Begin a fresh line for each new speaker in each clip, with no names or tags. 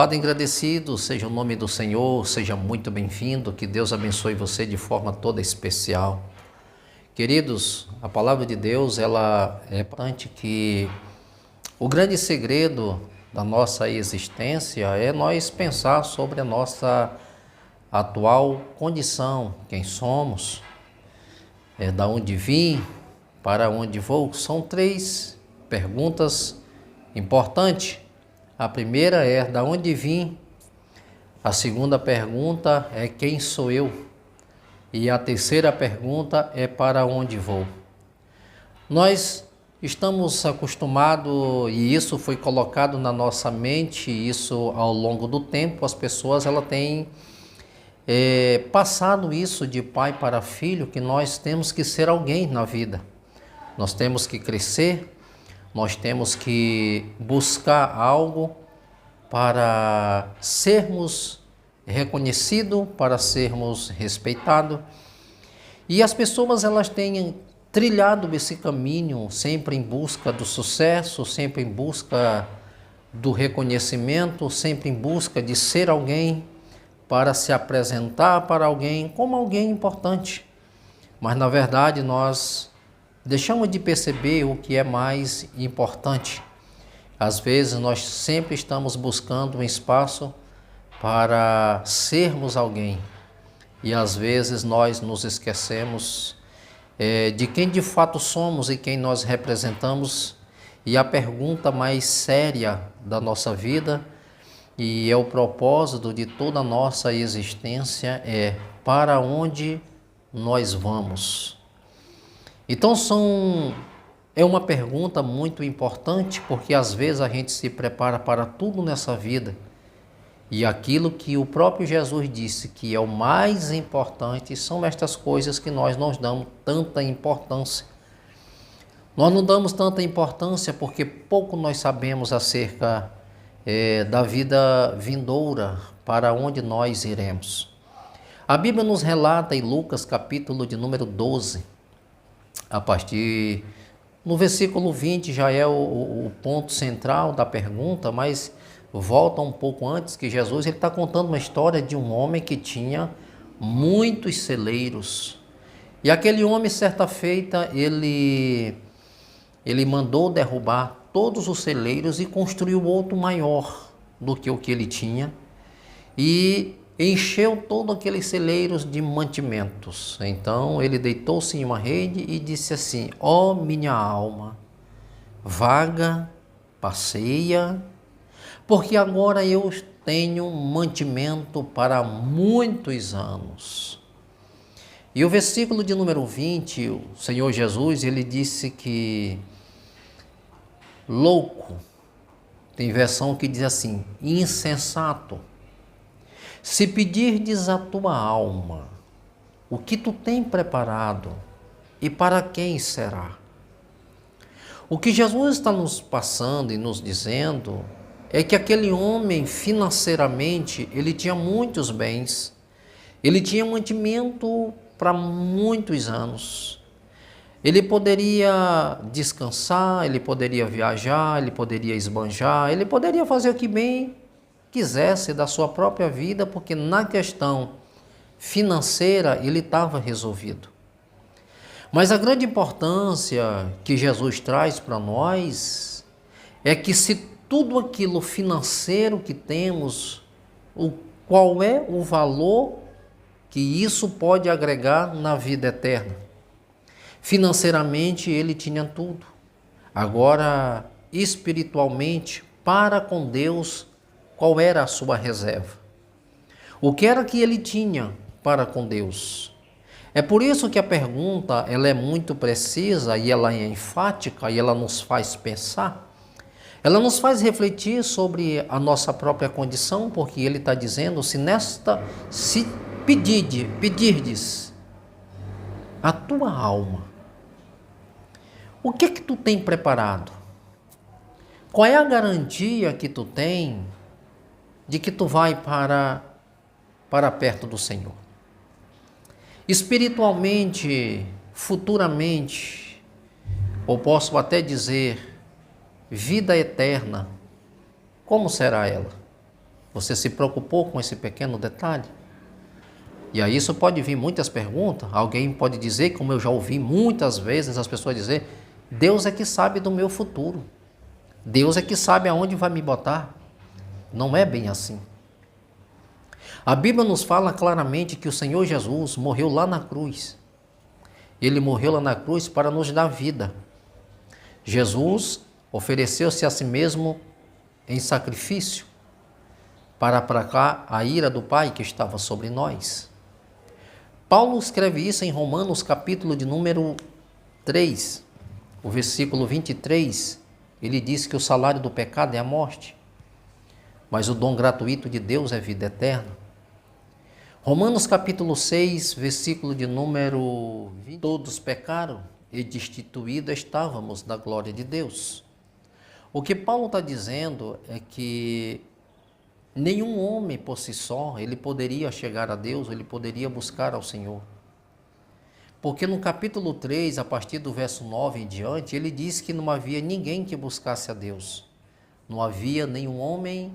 Louvado e agradecido seja o nome do Senhor, seja muito bem-vindo, que Deus abençoe você de forma toda especial. Queridos, a palavra de Deus, ela é importante, que o grande segredo da nossa existência é nós pensar sobre a nossa atual condição, quem somos, da onde vim, para onde vou. São três perguntas importantes. A primeira é da onde vim, a segunda pergunta é quem sou eu, e a terceira pergunta é para onde vou. Nós estamos acostumados, e isso foi colocado na nossa mente, isso ao longo do tempo, as pessoas elas têm passado isso de pai para filho, que nós temos que ser alguém na vida, nós temos que crescer, nós temos que buscar algo para sermos reconhecidos, para sermos respeitados. E as pessoas elas têm trilhado esse caminho sempre em busca do sucesso, sempre em busca do reconhecimento, sempre em busca de ser alguém, para se apresentar para alguém como alguém importante. Mas na verdade nós deixamos de perceber o que é mais importante. Às vezes nós sempre estamos buscando um espaço para sermos alguém, e às vezes nós nos esquecemos de quem de fato somos e quem nós representamos. E a pergunta mais séria da nossa vida, e é o propósito de toda a nossa existência, é: para onde nós vamos? Então é uma pergunta muito importante, porque às vezes a gente se prepara para tudo nessa vida, e aquilo que o próprio Jesus disse que é o mais importante são estas coisas que nós não damos tanta importância. Nós não damos tanta importância porque pouco nós sabemos acerca da vida vindoura, para onde nós iremos. A Bíblia nos relata em Lucas capítulo de número 12, a partir no versículo 20, já é o ponto central da pergunta, mas volta um pouco antes, que Jesus está contando uma história de um homem que tinha muitos celeiros. E aquele homem, certa feita, ele mandou derrubar todos os celeiros e construiu outro maior do que o que ele tinha, e encheu todos aqueles celeiros de mantimentos. Então ele deitou-se em uma rede e disse assim: ó minha alma, vaga, passeia, porque agora eu tenho mantimento para muitos anos. E o versículo de número 20, o Senhor Jesus, ele disse que louco, tem versão que diz assim: insensato, se pedirdes a tua alma o que tu tem preparado, e para quem será? O que Jesus está nos passando e nos dizendo é que aquele homem, financeiramente, ele tinha muitos bens, ele tinha mantimento para muitos anos. Ele poderia descansar, ele poderia viajar, ele poderia esbanjar, ele poderia fazer o que bem quisesse da sua própria vida, porque na questão financeira ele estava resolvido. Mas a grande importância que Jesus traz para nós é que, se tudo aquilo financeiro que temos, qual é o valor que isso pode agregar na vida eterna? Financeiramente ele tinha tudo. Agora, espiritualmente, para com Deus, qual era a sua reserva? O que era que ele tinha para com Deus? É por isso que a pergunta ela é muito precisa, e ela é enfática, e ela nos faz pensar. Ela nos faz refletir sobre a nossa própria condição, porque ele está dizendo: se pedirdes a tua alma, o que tu tem preparado? Qual é a garantia que tu tem de que tu vai para perto do Senhor? Espiritualmente, futuramente, ou posso até dizer, vida eterna, como será ela? Você se preocupou com esse pequeno detalhe? E aí isso pode vir muitas perguntas. Alguém pode dizer, como eu já ouvi muitas vezes as pessoas dizer, Deus é que sabe do meu futuro. Deus é que sabe aonde vai me botar. Não é bem assim. A Bíblia nos fala claramente que o Senhor Jesus morreu lá na cruz. Ele morreu lá na cruz para nos dar vida. Jesus ofereceu-se a si mesmo em sacrifício para aplacar a ira do Pai que estava sobre nós. Paulo escreve isso em Romanos capítulo de número 3, o versículo 23, ele diz que o salário do pecado é a morte, mas o dom gratuito de Deus é vida eterna. Romanos capítulo 6, versículo de número 20, todos pecaram e destituídos estávamos da glória de Deus. O que Paulo está dizendo é que nenhum homem por si só, ele poderia chegar a Deus, ele poderia buscar ao Senhor. Porque no capítulo 3, a partir do verso 9 em diante, ele diz que não havia ninguém que buscasse a Deus. Não havia nenhum homem,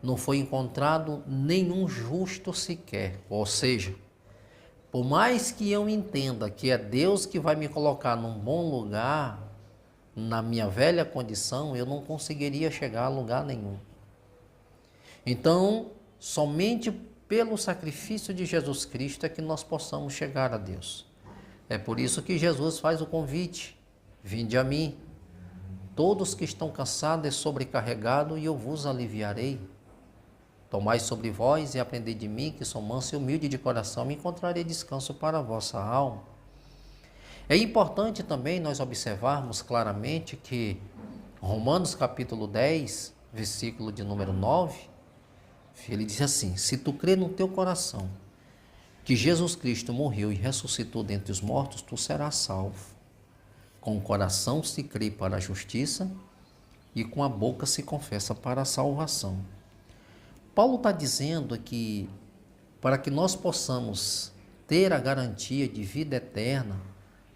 não foi encontrado nenhum justo sequer. Ou seja, por mais que eu entenda que é Deus que vai me colocar num bom lugar, na minha velha condição, eu não conseguiria chegar a lugar nenhum. Então, somente pelo sacrifício de Jesus Cristo é que nós possamos chegar a Deus. É por isso que Jesus faz o convite: vinde a mim, todos que estão cansados e sobrecarregados, e eu vos aliviarei. Tomai sobre vós e aprendei de mim, que sou manso e humilde de coração, e encontrarei descanso para a vossa alma. É importante também nós observarmos claramente que Romanos capítulo 10, versículo de número 9, ele diz assim: se tu crê no teu coração que Jesus Cristo morreu e ressuscitou dentre os mortos, tu serás salvo. Com o coração se crê para a justiça e com a boca se confessa para a salvação. Paulo está dizendo que para que nós possamos ter a garantia de vida eterna,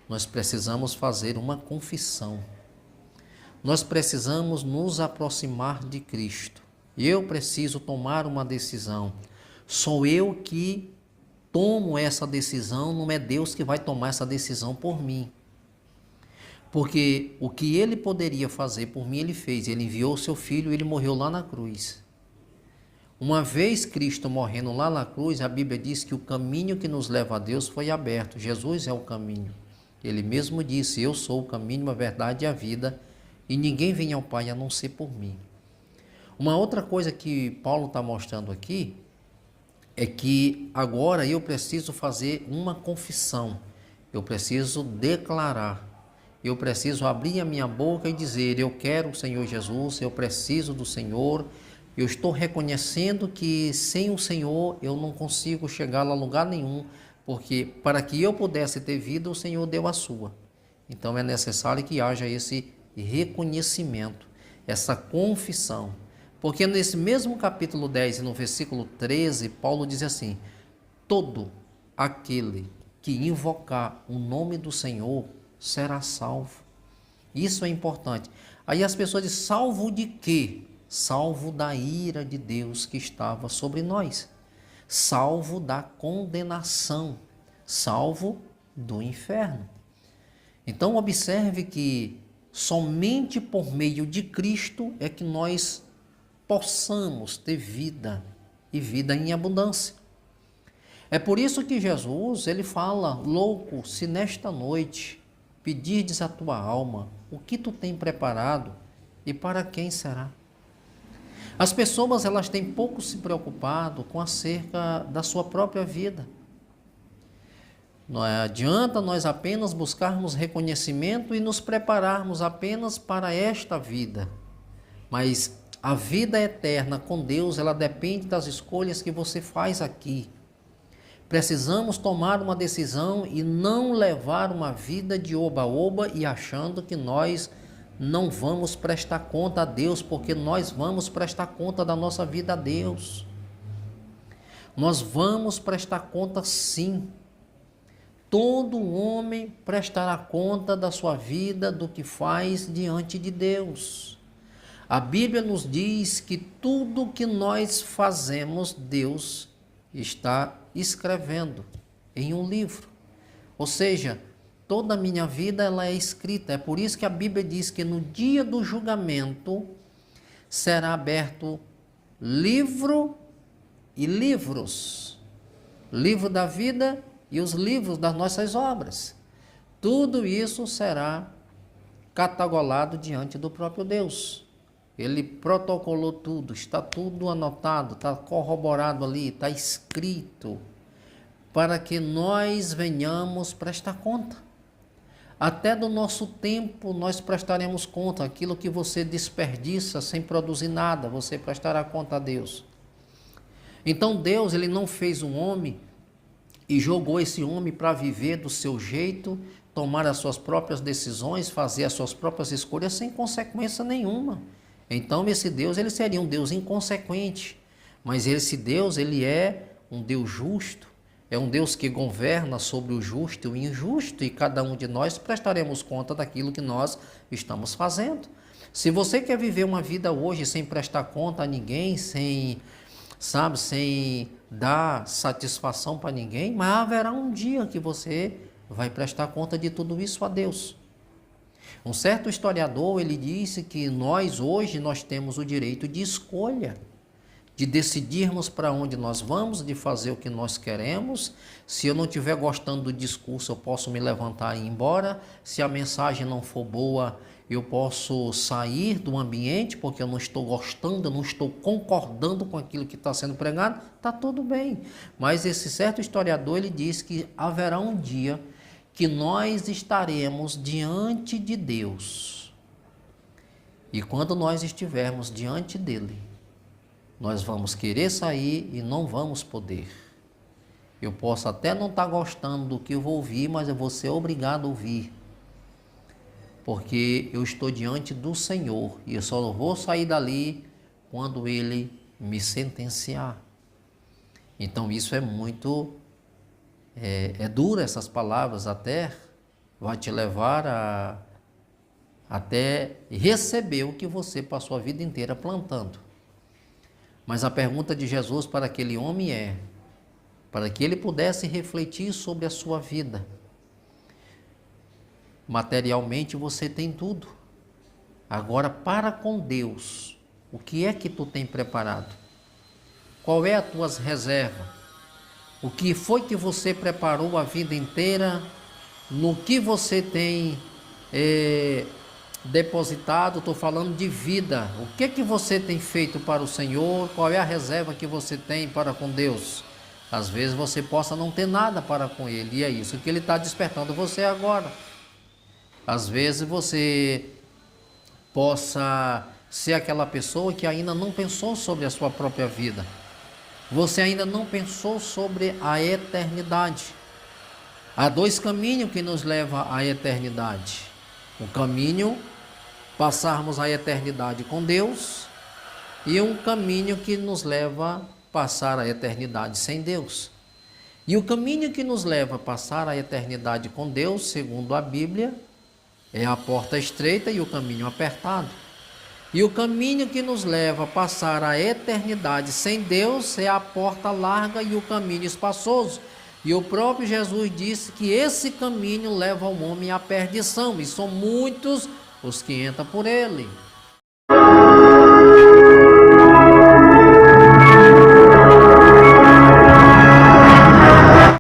nós precisamos fazer uma confissão. Nós precisamos nos aproximar de Cristo. Eu preciso tomar uma decisão. Sou eu que tomo essa decisão, não é Deus que vai tomar essa decisão por mim. Porque o que ele poderia fazer por mim, ele fez. Ele enviou o seu filho e ele morreu lá na cruz. Uma vez Cristo morrendo lá na cruz, a Bíblia diz que o caminho que nos leva a Deus foi aberto. Jesus é o caminho. Ele mesmo disse: eu sou o caminho, a verdade e a vida, e ninguém vem ao Pai a não ser por mim. Uma outra coisa que Paulo está mostrando aqui é que agora eu preciso fazer uma confissão, eu preciso declarar, eu preciso abrir a minha boca e dizer: eu quero o Senhor Jesus, eu preciso do Senhor, eu estou reconhecendo que sem o Senhor eu não consigo chegar a lugar nenhum, porque para que eu pudesse ter vida, o Senhor deu a sua. Então é necessário que haja esse reconhecimento, essa confissão. Porque nesse mesmo capítulo 10 e no versículo 13, Paulo diz assim: todo aquele que invocar o nome do Senhor será salvo. Isso é importante. Aí as pessoas dizem: salvo de quê? Salvo da ira de Deus que estava sobre nós. Salvo da condenação. Salvo do inferno. Então observe que somente por meio de Cristo é que nós possamos ter vida e vida em abundância. É por isso que Jesus, ele fala: louco, se nesta noite pedirdes a tua alma, o que tu tem preparado e para quem será? As pessoas, elas têm pouco se preocupado com acerca da sua própria vida. Não adianta nós apenas buscarmos reconhecimento e nos prepararmos apenas para esta vida, mas a vida eterna com Deus, ela depende das escolhas que você faz aqui. Precisamos tomar uma decisão e não levar uma vida de oba-oba e achando que nós não vamos prestar conta a Deus, porque nós vamos prestar conta da nossa vida a Deus. Nós vamos prestar conta sim. Todo homem prestará conta da sua vida, do que faz diante de Deus. A Bíblia nos diz que tudo que nós fazemos, Deus está escrevendo em um livro. Ou seja, toda a minha vida ela é escrita. É por isso que a Bíblia diz que no dia do julgamento será aberto livro e livros. Livro da vida e os livros das nossas obras. Tudo isso será catalogado diante do próprio Deus. Ele protocolou tudo, está tudo anotado, está corroborado ali, está escrito, para que nós venhamos prestar conta. Até do nosso tempo nós prestaremos conta. Aquilo que você desperdiça sem produzir nada, você prestará conta a Deus. Então Deus, ele não fez um homem e jogou esse homem para viver do seu jeito, tomar as suas próprias decisões, fazer as suas próprias escolhas sem consequência nenhuma. Então esse Deus, ele seria um Deus inconsequente, mas esse Deus, ele é um Deus justo, é um Deus que governa sobre o justo e o injusto, e cada um de nós prestaremos conta daquilo que nós estamos fazendo. Se você quer viver uma vida hoje sem prestar conta a ninguém, sem dar satisfação para ninguém, mas haverá um dia que você vai prestar conta de tudo isso a Deus. Um certo historiador, ele disse que nós hoje temos o direito de escolha, de decidirmos para onde nós vamos, de fazer o que nós queremos. Se eu não estiver gostando do discurso, eu posso me levantar e ir embora. Se a mensagem não for boa, eu posso sair do ambiente porque eu não estou gostando, eu não estou concordando com aquilo que está sendo pregado, está tudo bem. Mas esse certo historiador, ele diz que haverá um dia que nós estaremos diante de Deus. E quando nós estivermos diante dele, nós vamos querer sair e não vamos poder. Eu posso até não estar gostando do que eu vou ouvir, mas eu vou ser obrigado a ouvir. Porque eu estou diante do Senhor e eu só vou sair dali quando ele me sentenciar. Então isso é muito... É duro essas palavras, até vai te levar a até receber o que você passou a vida inteira plantando. Mas a pergunta de Jesus para aquele homem é, para que ele pudesse refletir sobre a sua vida. Materialmente você tem tudo. Agora, para com Deus, o que é que tu tem preparado? Qual é a tua reserva? O que foi que você preparou a vida inteira? No que você tem depositado? Estou falando de vida. O que é que você tem feito para o Senhor? Qual é a reserva que você tem para com Deus? Às vezes você possa não ter nada para com Ele, e é isso que Ele está despertando você agora. Às vezes você possa ser aquela pessoa que ainda não pensou sobre a sua própria vida. Você ainda não pensou sobre a eternidade. Há dois caminhos que nos levam à eternidade. Um caminho, passarmos a eternidade com Deus, e um caminho que nos leva a passar a eternidade sem Deus. E o caminho que nos leva a passar a eternidade com Deus, segundo a Bíblia, é a porta estreita e o caminho apertado. E o caminho que nos leva a passar a eternidade sem Deus é a porta larga e o caminho espaçoso. E o próprio Jesus disse que esse caminho leva o homem à perdição, e são muitos os que entram por ele.